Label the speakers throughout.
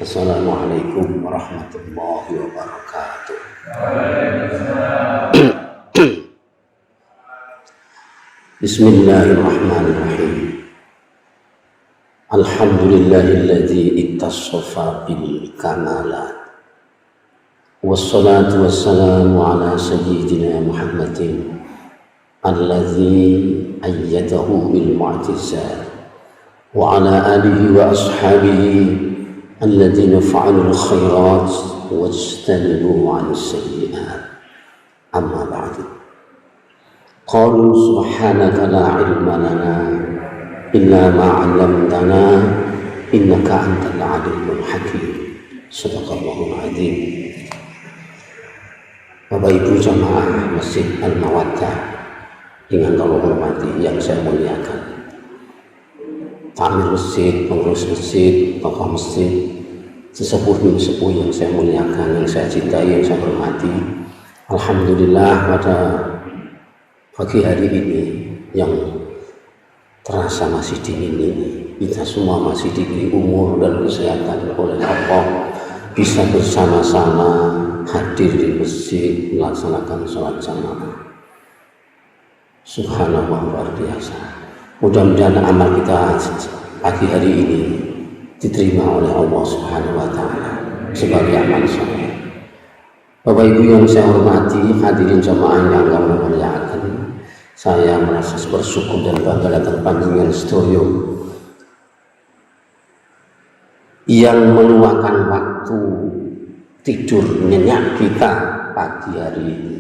Speaker 1: Assalamualaikum warahmatullahi wabarakatuh. Bismillahirrahmanirrahim. Alhamdulillahilladzi ittasafa bil kamalat. Wassalatu wassalamu ala sayyidina Muhammadin alladzi ayyadahu bil mu'jizat wa ala alihi wa ashabihi الذين فعلوا الخيرات واجتنبوا عن السيئات أما بعد قالوا سبحانك لا علم لنا إلا ما علمتنا إنك أنت العليم الحكيم صدق الله العظيم. Bapak Ibu jamaah Masjid Al-Mawaddah dengan Allah hormati yang saya muliakan, Takmir masjid, pengurus masjid, tokoh masjid, sesepuh yang saya muliakan, yang saya cintai, yang saya hormati. Alhamdulillah pada pagi hari ini yang terasa masih dingin ini, kita semua masih diberi umur dan kesehatan oleh Allah, bisa bersama-sama hadir di masjid melaksanakan sholat jamaah. Subhanallah, luar biasa. Mudah-mudahan amal kita pagi hari ini diterima oleh Allah Subhanahu wa Ta'ala sebagai amal soleh. Bapak Ibu yang saya hormati, hadirin jamaah yang Allah muliakan, saya merasa bersyukur dan bangga datang panjenengan sedaya yang meluangkan waktu tidur nyenyak kita pagi hari ini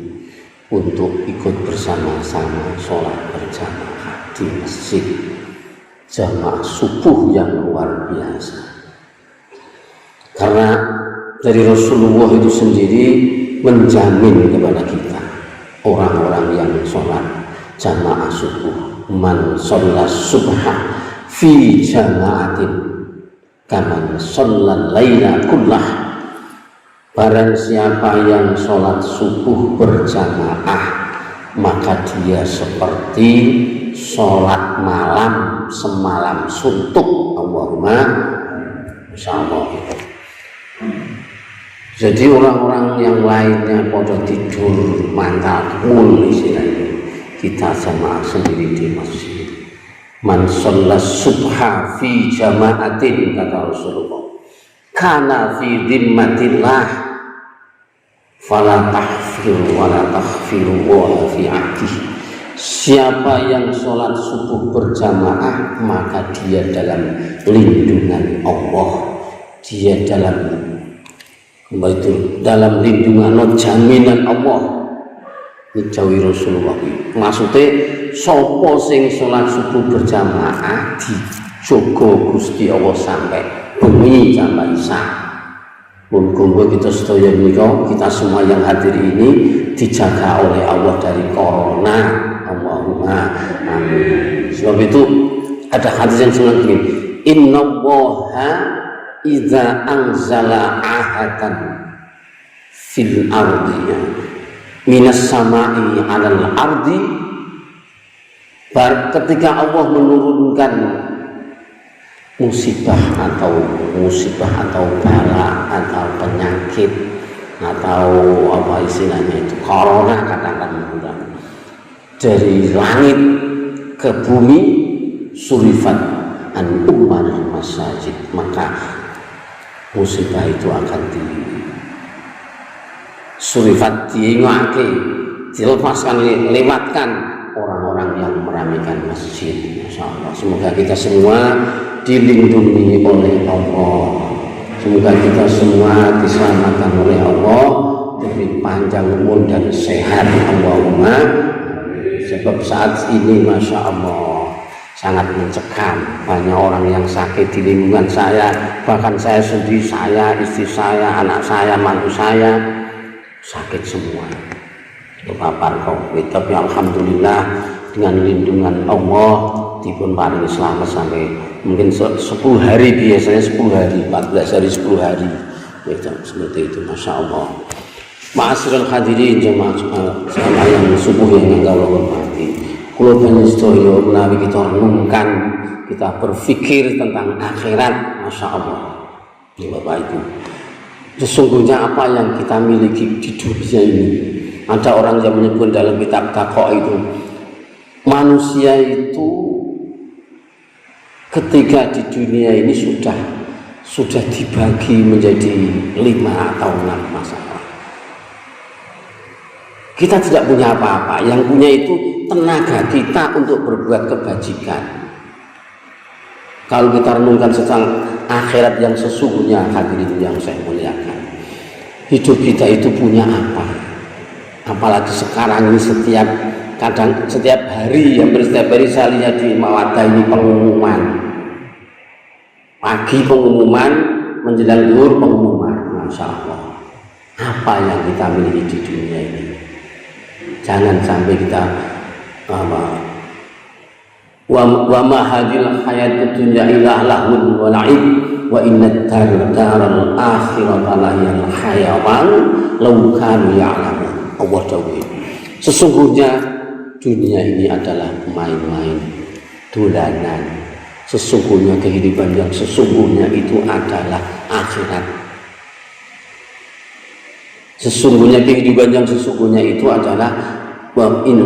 Speaker 1: untuk ikut bersama-sama sholat berjamaah di masjid jamaah subuh yang luar biasa. Karena dari Rasulullah itu sendiri menjamin kepada kita, orang-orang yang sholat jamaah subuh, man sholat subha fi jamaatin kaman sholat laila kullah, barang siapa yang sholat subuh berjamaah maka dia seperti sholat malam semalam suntuk. Allahumma insyaallah. Jadi orang-orang yang lainnya pada tidur mantakul istilahnya, kita jamaah sendiri di masjid. Man sholat subha fi jamaatin, kata Rasulullah, kana fi dhimmatillah fala tahfiru wala taghfiru wa fi ahdihi. Siapa yang sholat subuh berjamaah maka dia dalam lindungan Allah, dia dalam lindungan jaminan Allah. Dijawi Rasulullah. Maksudnya sopo sing sholat subuh berjamaah dijogo Gusti Allah sampai bengi sampai isya. Muga-muga kita sedaya menika, kita semua yang hadir ini dijaga oleh Allah dari corona. Allahumma amin. Sebab itu ada hadis yang sebenarnya begini, innallaha idza anzala ahatan fil ardi minas sama'i 'alal ardi, ketika Allah menurunkan musibah atau bala atau penyakit atau apa istilahnya itu, corona katakan, dari langit ke bumi, surifat an umar masajid, maka musibah itu akan dilepaskan, lewatkan orang-orang yang meramaikan masjid. Masya Allah. Semoga kita semua dilindungi oleh Allah, semoga kita semua diselamatkan oleh Allah, diberi panjang umur dan sehat. Allahumma. Sebab saat ini Masya Allah sangat mencekam, banyak orang yang sakit di lingkungan saya, bahkan saya sendiri, saya, istri saya, anak saya, mantu saya sakit semua, terpapar COVID. Tapi alhamdulillah dengan lindungan Allah dipun paring selamat sampai mungkin 10 hari, biasanya 10 hari, 14 hari, 10 hari, seperti itu. Masya Allah. Ma'asyiral hadirin jamaah yang subuh yang Allah hormati, kula panjenengan sedaya menawi kita renungkan, kita berpikir tentang akhirat, Masya Allah. Bapak Ibu, sesungguhnya apa yang kita miliki di dunia ini, ada orang yang menyebut dalam kitab Taqwa itu, manusia itu ketika di dunia ini sudah dibagi menjadi 5 atau 6 masalah. Kita tidak punya apa-apa, yang punya itu tenaga kita untuk berbuat kebajikan. Kalau kita renungkan tentang akhirat yang sesungguhnya, hadirin yang saya muliakan, hidup kita itu punya apa? Apalagi sekarang ini setiap hari, hampir setiap hari saya lihat di Mawadah ini pengumuman. Pagi pengumuman, menjelang zuhur pengumuman. Masya Allah, apa yang kita miliki di dunia ini? Jangan sampai kita wa ma hadhil hayatud dunya illa lahun wa la'ib wa inna daral akhirata lahiyal hayawan law kanu ya'lamun. Allah dawuh, sesungguhnya dunia ini adalah main-main, dolanan. Sesungguhnya kehidupan yang sesungguhnya itu adalah akhirat. Sesungguhnya kehidupan yang sesungguhnya itu adalah wa in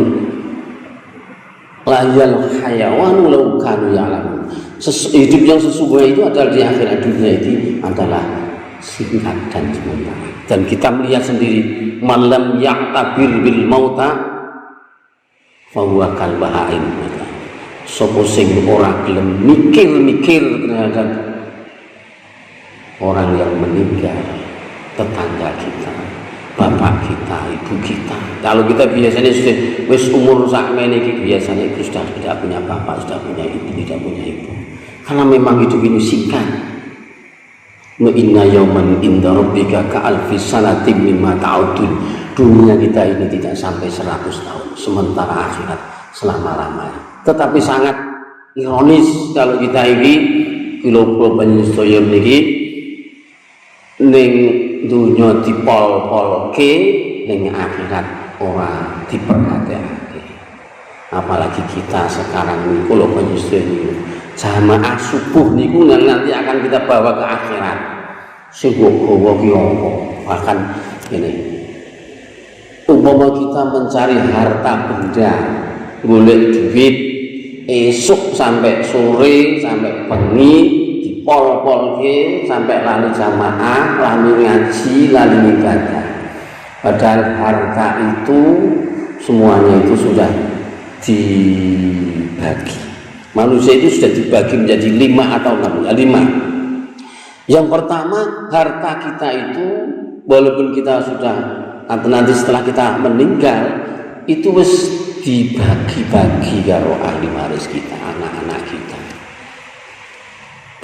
Speaker 1: layal hayawan law kanu ya'lamun. Hidup yang sesungguhnya itu adalah di akhirat. Dunia itu adalah singkat dan sementara. Dan kita melihat sendiri, malam ya'tabir bil mauta fa huwa kal bahaim. Sapa sing ora gelem mikir-mikir terhadap orang yang meninggal, tetangga kita, bapak kita, ibu kita. Kalau kita biasanya sudah wis umur sakmene iki, biasanya itu sudah tidak punya bapak, sudah punya ibu, tidak punya ibu. Karena memang hidup ini singkat. Wa inna yauman inda rabbika ka alfi sanatin mimma ta'udun. Dunia kita ini tidak sampai 100 tahun, sementara akhirat selama-lamanya. Tetapi sangat ironis kalau kita ini kilo-kilo penyesuaian niki ning dunia dipol-polke, ning akhirat ora diperhatekake. Apalagi kita sekarang ini kula penyesuaian jamaah subuh niku nanti akan kita bawa ke akhirat. Sing gowo ki apa? Bahkan ini umpama kita mencari harta benda, golek duit esok sampai sore sampai bengi dipol-polke sampai lali jamaah, lali ngaji, lali ibadah. Padahal harta itu semuanya itu sudah dibagi. Manusia itu sudah dibagi menjadi 5 atau 6. 5. Yang pertama, harta kita itu walaupun kita sudah atau nanti setelah kita meninggal itu wis dibagi-bagi karo ahli waris kita, anak-anak kita.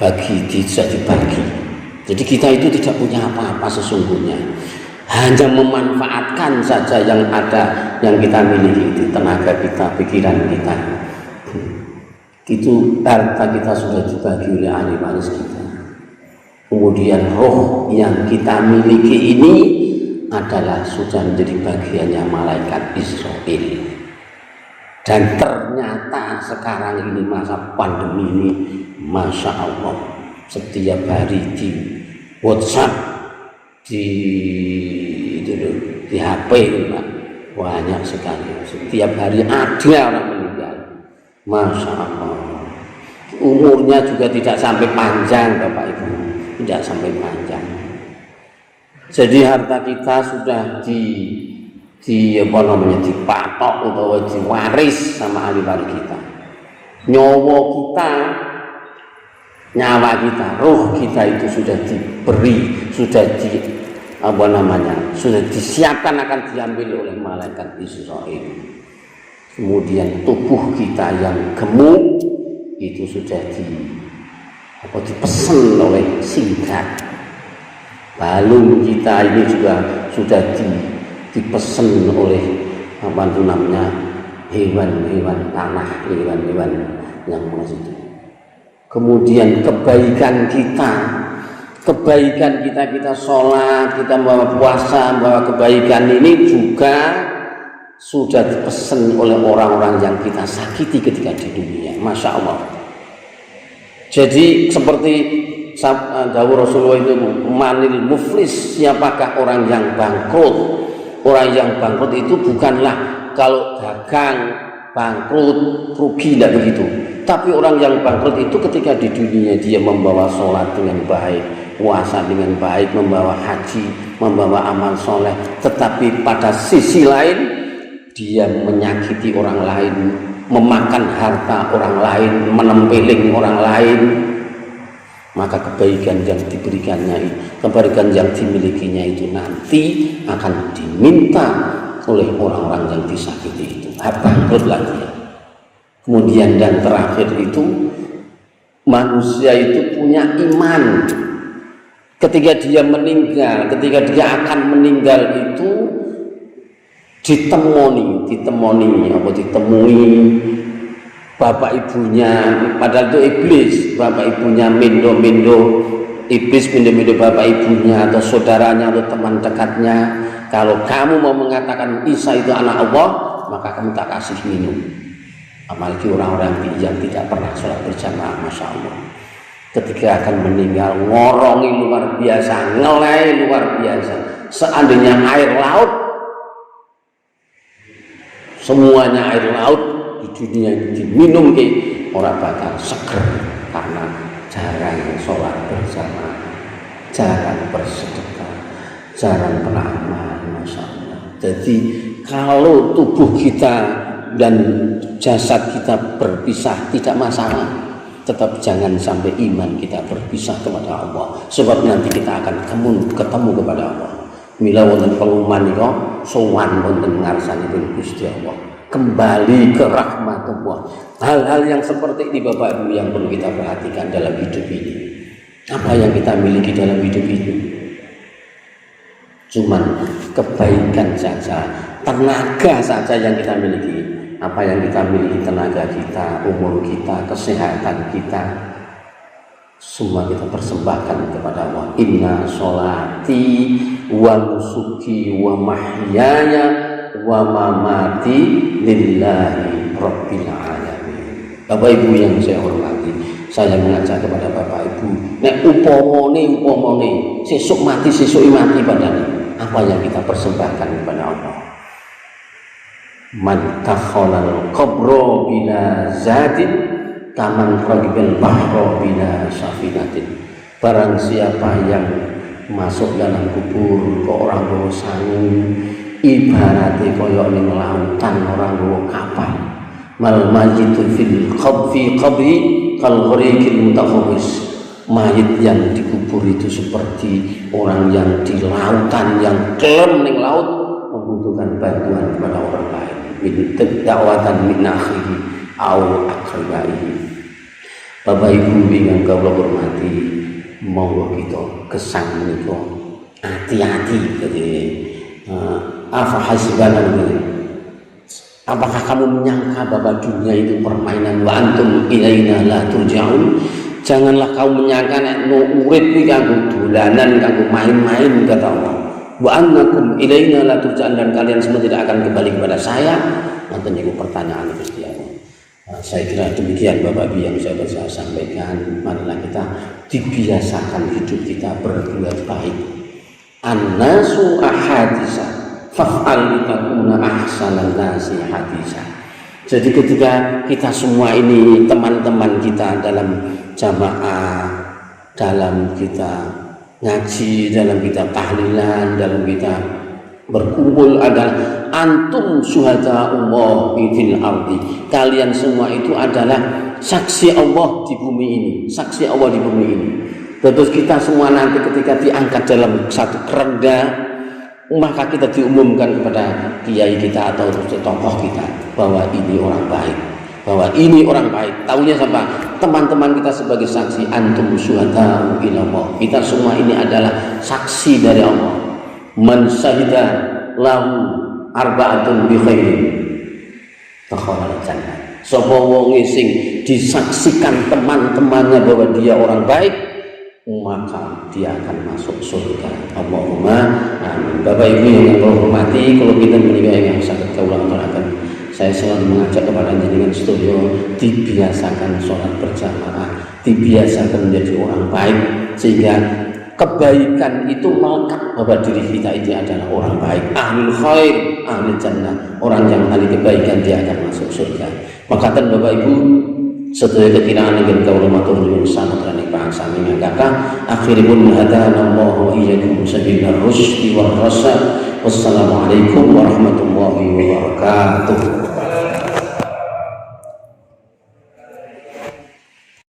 Speaker 1: Sudah dibagi. Jadi kita itu tidak punya apa-apa sesungguhnya. Hanya memanfaatkan saja yang ada, yang kita miliki itu, tenaga kita, pikiran kita. Itu harta kita sudah dibagi oleh ahli waris kita. Kemudian roh yang kita miliki ini adalah sudah menjadi bagiannya malaikat Israel. Dan ternyata sekarang ini masa pandemi ini, Masya Allah, setiap hari di WhatsApp, di HP Pak, banyak sekali. Setiap hari ada orang meninggal. Masya Allah. Umurnya juga tidak sampai panjang, Bapak Ibu, tidak sampai panjang. Jadi harta kita sudah dipatok atau diwaris sama ahli waris kita. Nyawa kita, roh kita itu sudah diberi, sudah sudah disiapkan akan diambil oleh malaikat Israel. Kemudian tubuh kita yang gemuk itu sudah dipesan oleh singkat. Balung kita ini juga sudah dipesan oleh hewan-hewan tanah, hewan-hewan yang masih itu. Kemudian kebaikan kita sholat, kita membawa puasa, membawa kebaikan ini juga sudah dipesan oleh orang-orang yang kita sakiti ketika di dunia. Masya Allah. Jadi seperti dawuh Rasulullah itu manil muflis, siapakah orang yang bangkrut? Orang yang bangkrut itu bukanlah kalau dagang bangkrut rugi, tidak begitu. Tapi orang yang bangkrut itu ketika di dunia dia membawa sholat dengan baik, puasa dengan baik, membawa haji, membawa amal soleh, tetapi pada sisi lain dia menyakiti orang lain, memakan harta orang lain, menempeling orang lain, maka kebaikan yang diberikannya, kebaikan yang dimilikinya itu nanti akan diminta oleh orang-orang yang disakiti itu. Bangkrut lagi. Kemudian dan terakhir itu, manusia itu punya iman. Ketika dia meninggal, ketika dia akan meninggal itu ditemui bapak ibunya, padahal itu iblis, bapak ibunya mendo-mendo, iblis mendo-mendo bapak ibunya atau saudaranya atau teman dekatnya. Kalau kamu mau mengatakan Isa itu anak Allah, maka kamu tak kasih minum. Apalagi orang-orang yang tidak pernah sholat berjamaah, masya Allah. Ketika akan meninggal, ngorongi luar biasa, ngelai luar biasa. Seandainya air laut, semuanya air laut di dunia ini diminum ke orang bakal seger, karena jarang sholat berjamaah, jarang bersedekah, jarang beramal, masya Allah. Jadi kalau tubuh kita dan jasad kita berpisah tidak masalah, tetap jangan sampai iman kita berpisah kepada Allah, sebab nanti kita akan ketemu kepada Allah. Mila wonten pengumuman niku sowan wonten ngarsanipun Gusti Allah, kembali ke rahmatullah. Hal-hal yang seperti ini Bapak Ibu yang perlu kita perhatikan dalam hidup ini. Apa yang kita miliki dalam hidup ini? Cuman kebaikan saja, tenaga saja yang kita miliki. Apa yang kita miliki, tenaga kita, umur kita, kesehatan kita, semua kita persembahkan kepada Allah. Inna sholati wa nusuki wa mahyaya wa mamati lillahi rabbil alamin. Bapak Ibu yang saya hormati, saya mengajak kepada Bapak Ibu, nek upamane sesuk mati padane, apa yang kita persembahkan kepada Allah? Man takhalal qabra bila zatin taman ragibal bahra bila safinatin. Barang siapa yang masuk dalam kubur ke orang bawa sangu, ibaratnya kaya ning lautan orang bawa kapal. Mal majitu fil qabfi qabri kal ghariqil mutakhawis. Mayit yang dikubur itu seperti orang yang di lautan, yang kelem ning laut, membutuhkan bantuan kepada orang lain. Dakwatan min akhihi au akribaihi. Bapak Ibu yang kula hormati, monggo kita kesang menika hati-hati. Jadi apa hasibana ini? Apakah kamu menyangka bahwa dunia itu permainan? Wa antum ilaina la turja'un. Janganlah kamu menyangka nek no urip iki kanggo dolanan, kanggo main-main, kata Allah. Wa annakum ilaina la turja'un, dan kalian semua tidak akan kembali kepada saya. Nanti niku pertanyaan Gusti Allah. Saya kira demikian Bapak Ibu yang saya bisa sampaikan. Marilah kita dibiasakan hidup kita berbuat baik. An-nasu ahadisa faf'al litakuna ahsanan nasi hadisa. Jadi ketika kita semua ini, teman-teman kita dalam jamaah, dalam kita ngaji, dalam kita tahlilan, dalam kita berkumpul, adalah antum syuhada Allah fil ardi. Kalian semua itu adalah saksi Allah di bumi ini, saksi Allah di bumi ini. Terus kita semua nanti ketika diangkat dalam satu kerenda, maka kita diumumkan kepada kiai kita atau tokoh kita bahwa ini orang baik, bahwa ini orang baik. Tahunya siapa? Teman-teman kita sebagai saksi. Antum syuhada ilallah. Kita semua ini adalah saksi dari Allah. Man syahida lahu arba'atun bi khairin takhalal jannah. Sapa wong sing disaksikan teman-temannya bahwa dia orang baik, maka dia akan masuk surga. Allahumma amin. Bapak Ibu yang saya hormati, kalau kita menikah yang sangat kaulang-kaulang, saya selalu mengajak kepada jenengan studio, dibiasakan sholat berjamaah, dibiasakan menjadi orang baik. sehingga kebaikan itu melekat bahwa diri kita itu adalah orang baik, ahlul khair, ahlul jannah, orang yang ahli kebaikan dia akan masuk surga. Maka kan Bapak Ibu sedaya kekirangan ingin kaula matur nuwun sanesane bangsa mingkaka akhiripun hadanallahu wa iyyakum sabilar rusdi war rasyad. Wassalamualaikum warahmatullahi wabarakatuh.